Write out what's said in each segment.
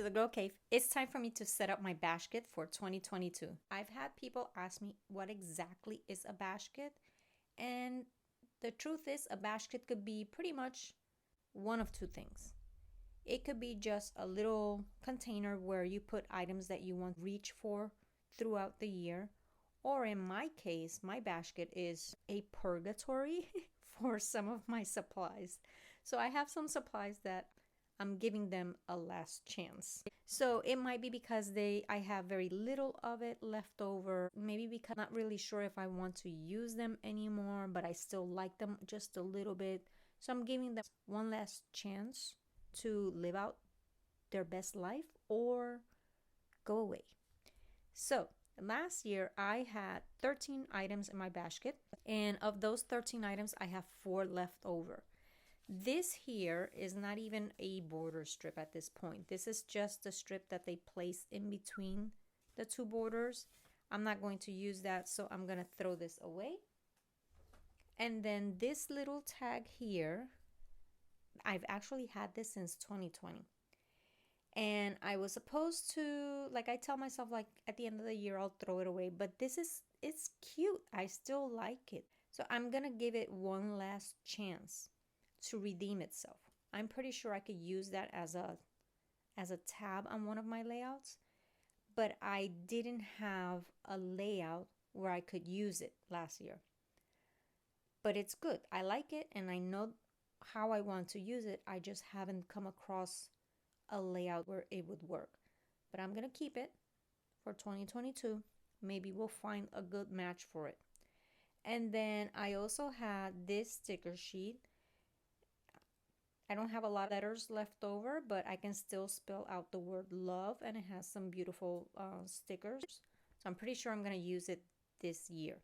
the Girl Cave. It's time for me to set up my basket for 2022. I've had people ask me what exactly is a basket, and the truth is, a basket could be pretty much one of two things. It could be just a little container where you put items that you want to reach for throughout the year. Or in my case, my basket is a purgatory for some of my supplies. So I have some supplies that I'm giving them a last chance. So it might be because I have very little of it left over. Maybe because I'm not really sure if I want to use them anymore, but I still like them just a little bit. So I'm giving them one last chance to live out their best life or go away. So last year I had 13 items in my basket, and of those 13 items I have 4 left over. This here is not even a border strip at this point. This is just a strip that they place in between the two borders. I'm not going to use that, so I'm going to throw this away. And then this little tag here, I've actually had this since 2020. And I was supposed to, like, I tell myself, like, at the end of the year, I'll throw it away. But it's cute. I still like it. So I'm going to give it one last chance to redeem itself. I'm pretty sure I could use that as a tab on one of my layouts, but I didn't have a layout where I could use it last year. But it's good. I like it and I know how I want to use it. I just haven't come across a layout where it would work. But I'm going to keep it for 2022. Maybe we'll find a good match for it. And then I also had this sticker sheet. I don't have a lot of letters left over, but I can still spell out the word love, and it has some beautiful stickers. So I'm pretty sure I'm going to use it this year.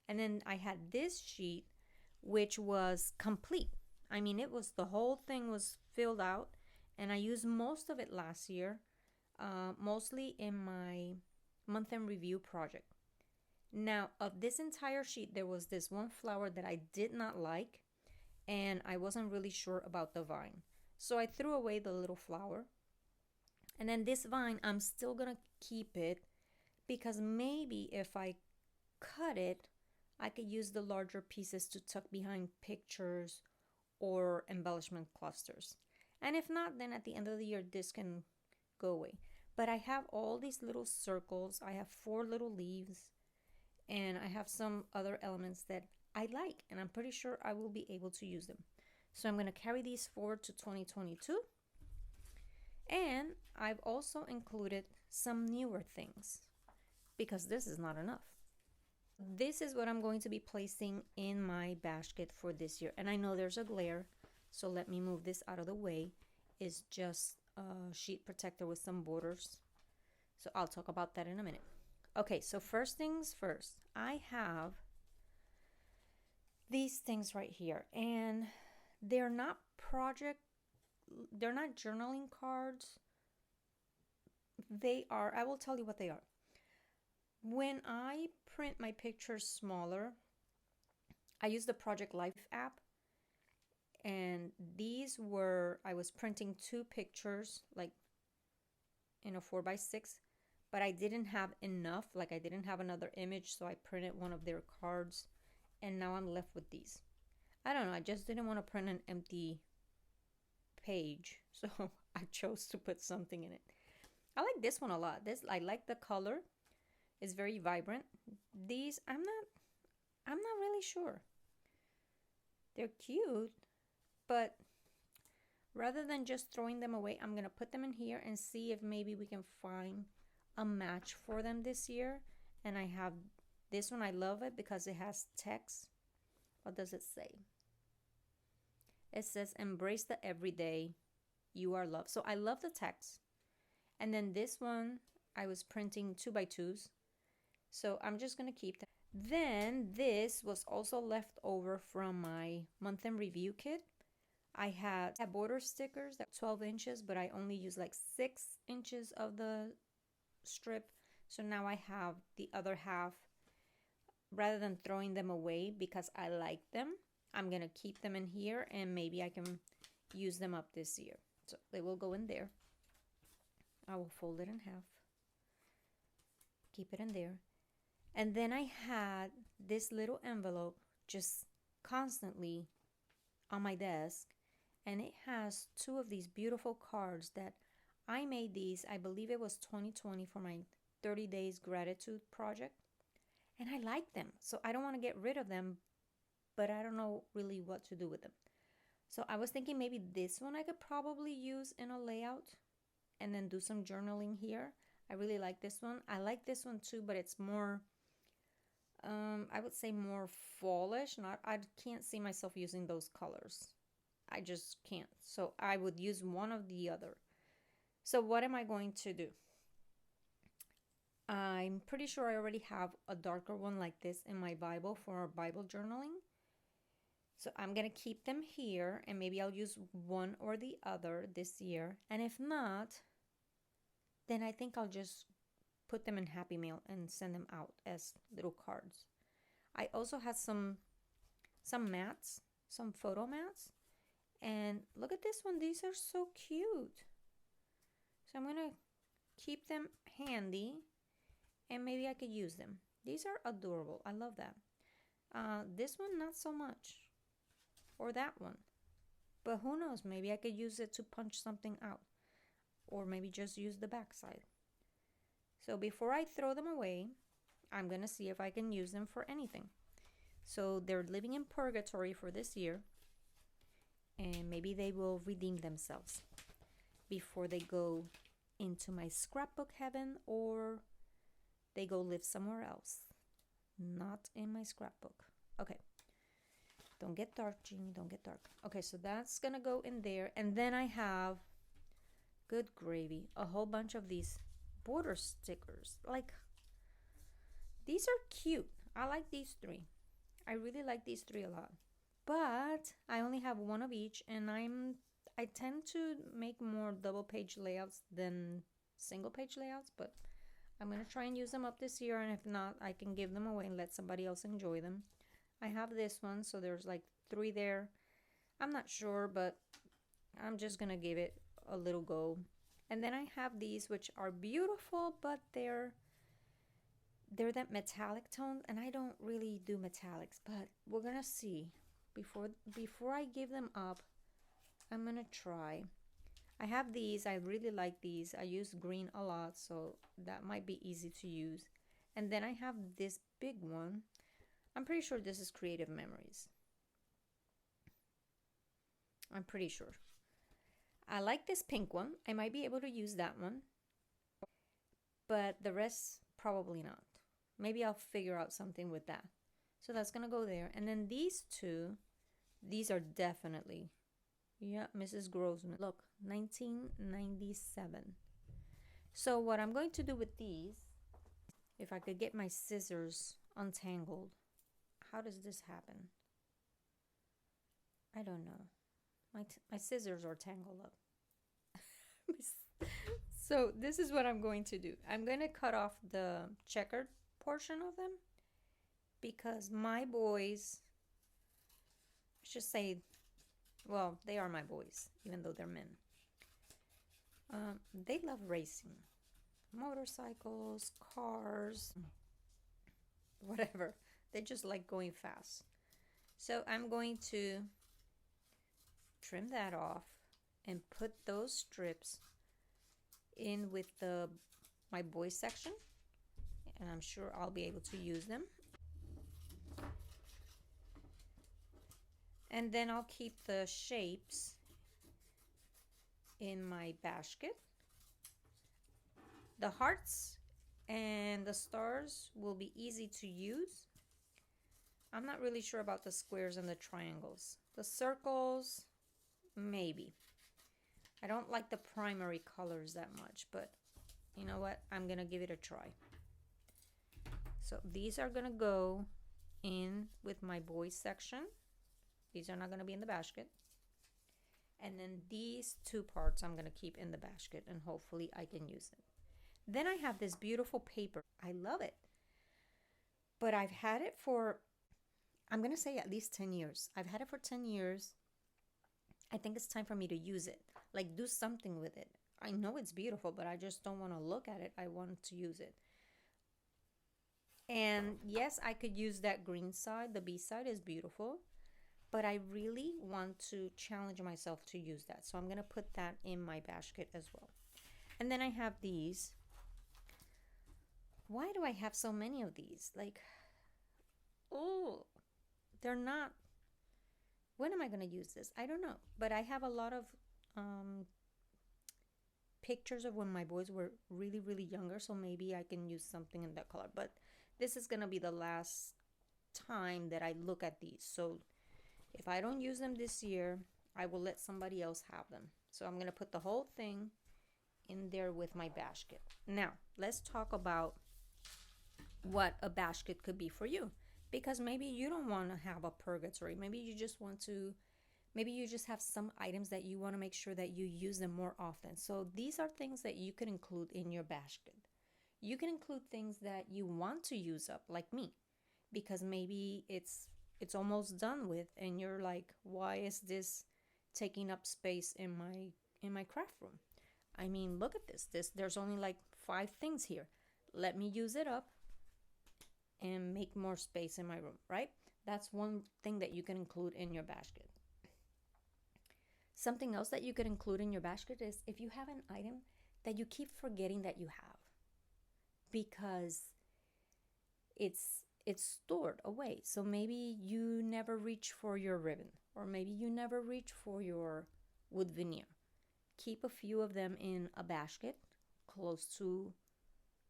And then I had this sheet, which was complete. I mean, the whole thing was filled out, and I used most of it last year, mostly in my month-end review project. Now, of this entire sheet, there was this one flower that I did not like, and I wasn't really sure about the vine. So I threw away the little flower. And then this vine, I'm still gonna keep it because maybe if I cut it, I could use the larger pieces to tuck behind pictures or embellishment clusters. And if not, then at the end of the year, this can go away. But I have all these little circles. I have 4 little leaves, and I have some other elements that I like, and I'm pretty sure I will be able to use them. So I'm going to carry these forward to 2022. And I've also included some newer things because this is not enough. This is what I'm going to be placing in my basket for this year. And I know there's a glare, so let me move this out of the way. It's just a sheet protector with some borders. So I'll talk about that in a minute. Okay, so first things first, I have these things right here, and they're not journaling cards. I will tell you what they are. When I print my pictures smaller, I use the Project Life app, and I was printing 2 pictures, like in a 4x6, but I didn't have enough, like I didn't have another image, so I printed one of their cards. And now I'm left with these. I don't know, I just didn't want to print an empty page, so I chose to put something in it. I like this one a lot. I like the color. It's very vibrant. These, I'm not really sure. They're cute, but rather than just throwing them away, I'm going to put them in here and see if maybe we can find a match for them this year. And I have this one. I love it because it has text. What does it say? It says, embrace the everyday, you are loved. So I love the text. And then this one, I was printing 2x2s. So I'm just going to keep that. Then this was also left over from my month-end review kit. I had border stickers that 12 inches, but I only used like 6 inches of the strip. So now I have the other half. Rather than throwing them away because I like them, I'm going to keep them in here, and maybe I can use them up this year. So they will go in there. I will fold it in half, keep it in there. And then I had this little envelope just constantly on my desk, and it has two of these beautiful cards that I made these, I believe it was 2020, for my 30 days gratitude project. And I like them, so I don't want to get rid of them, but I don't know really what to do with them. So I was thinking maybe this one I could probably use in a layout and then do some journaling here. I really like this one. I like this one too, but it's more, I would say more fallish. Not, I can't see myself using those colors. I just can't. So I would use one of the other. So what am I going to do? I'm pretty sure I already have a darker one like this in my Bible for Bible journaling. So I'm going to keep them here, and maybe I'll use one or the other this year. And if not, then I think I'll just put them in Happy Mail and send them out as little cards. I also had some mats, some photo mats. And look at this one. These are so cute. So I'm going to keep them handy, and maybe I could use them. These are adorable. I love that. This one, not so much. Or that one. But who knows? Maybe I could use it to punch something out. Or maybe just use the back side. So before I throw them away, I'm going to see if I can use them for anything. So they're living in purgatory for this year. And maybe they will redeem themselves before they go into my scrapbook heaven, or they go live somewhere else. Not in my scrapbook. Okay. Don't get dark, Jeannie. Don't get dark. Okay, so that's going to go in there. And then I have, good gravy, a whole bunch of these border stickers. Like, these are cute. I like these three. I really like these three a lot. But I only have one of each, and I tend to make more double page layouts than single page layouts, but I'm going to try and use them up this year, and if not, I can give them away and let somebody else enjoy them. I have this one, so there's like 3 there. I'm not sure, but I'm just going to give it a little go. And then I have these, which are beautiful, but they're that metallic tone, and I don't really do metallics, but we're going to see. Before I give them up, I'm gonna try. I have these. I really like these. I use green a lot, so that might be easy to use. And then I have this big one. I'm pretty sure this is Creative Memories. I'm pretty sure. I like this pink one. I might be able to use that one, but the rest probably not. Maybe I'll figure out something with that. So that's gonna go there. And then these two, these are definitely, yeah, Mrs. Grossman. Look, 1997. So what I'm going to do with these, if I could get my scissors untangled. How does this happen? I don't know. My scissors are tangled up. So this is what I'm going to do. I'm going to cut off the checkered portion of them, because my boys, I should say, well, they are my boys, even though they're men. They love racing. Motorcycles, cars, whatever. They just like going fast. So I'm going to trim that off and put those strips in with my boys section. And I'm sure I'll be able to use them. And then I'll keep the shapes in my basket. The hearts and the stars will be easy to use. I'm not really sure about the squares and the triangles. The circles, maybe. I don't like the primary colors that much, but you know what? I'm gonna give it a try. So these are gonna go in with my boys section. These are not gonna be in the basket. And then these two parts I'm gonna keep in the basket, and hopefully I can use it. Then I have this beautiful paper. I love it. But I've had it for, I'm gonna say, at least 10 years. I've had it for 10 years. I think it's time for me to use it. Like, do something with it. I know it's beautiful, but I just don't want to look at it. I want to use it. And yes, I could use that green side. The B side is beautiful, but I really want to challenge myself to use that. So I'm going to put that in my basket as well. And then I have these. Why do I have so many of these? Like, oh, they're not. When am I going to use this? I don't know. But I have a lot of um, pictures of when my boys were really, really younger. So maybe I can use something in that color. But this is going to be the last time that I look at these. So if I don't use them this year, I will let somebody else have them. So I'm going to put the whole thing in there with my basket. Now, let's talk about what a basket could be for you. Because maybe you don't want to have a purgatory. Maybe you just want to, maybe you just have some items that you want to make sure that you use them more often. So these are things that you can include in your basket. You can include things that you want to use up, like me, because maybe it's almost done with and you're like, why is this taking up space in my craft room? I mean, look at this there's only like 5 things here. Let me use it up and make more space in my room, right? That's one thing that you can include in your basket. Something else that you could include in your basket is if you have an item that you keep forgetting that you have because it's stored away. So maybe you never reach for your ribbon, or maybe you never reach for your wood veneer. Keep a few of them in a basket close to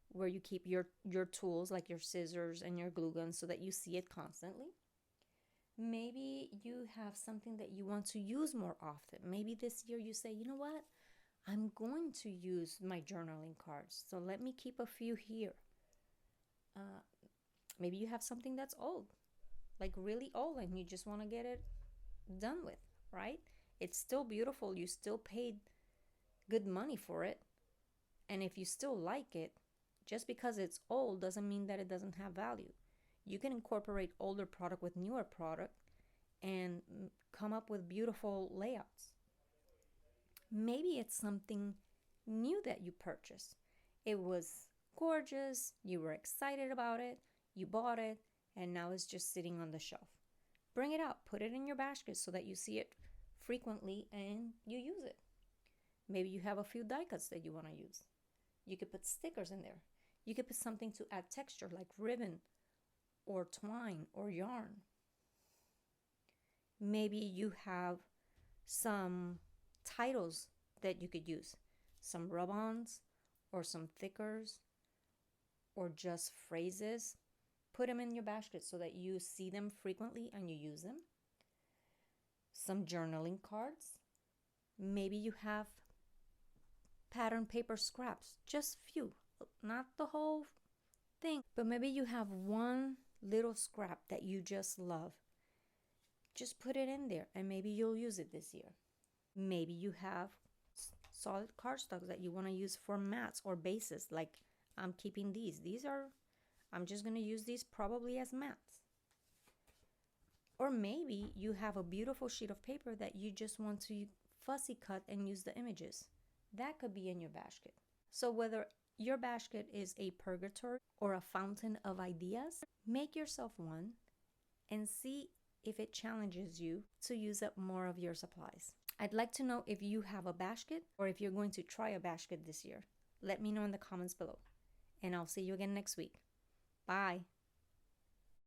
where you keep your tools, like your scissors and your glue guns, so that you see it constantly. Maybe you have something that you want to use more often. Maybe this year you say, you know what, I'm going to use my journaling cards, so let me keep a few here. uh, Maybe you have something that's old, like really old, and you just want to get it done with, right? It's still beautiful, you still paid good money for it, and if you still like it, just because it's old doesn't mean that it doesn't have value. You can incorporate older product with newer product and come up with beautiful layouts. Maybe it's something new that you purchased. It was gorgeous, you were excited about it, you bought it, and now it's just sitting on the shelf. Bring it out, put it in your basket so that you see it frequently and you use it. Maybe you have a few die cuts that you want to use. You could put stickers in there. You could put something to add texture like ribbon or twine or yarn. Maybe you have some titles that you could use, some rub-ons or some thickers or just phrases. Put them in your basket so that you see them frequently and you use them. Some journaling cards. Maybe you have pattern paper scraps, just few, not the whole thing, but maybe you have one little scrap that you just love. Just put it in there and maybe you'll use it this year. Maybe you have solid cardstocks that you want to use for mats or bases, like I'm keeping these are, I'm just going to use these probably as mats. Or maybe you have a beautiful sheet of paper that you just want to fussy cut and use the images. That could be in your basket. So whether your basket is a purgatory or a fountain of ideas, make yourself one and see if it challenges you to use up more of your supplies. I'd like to know if you have a basket or if you're going to try a basket this year. Let me know in the comments below. And I'll see you again next week. Bye.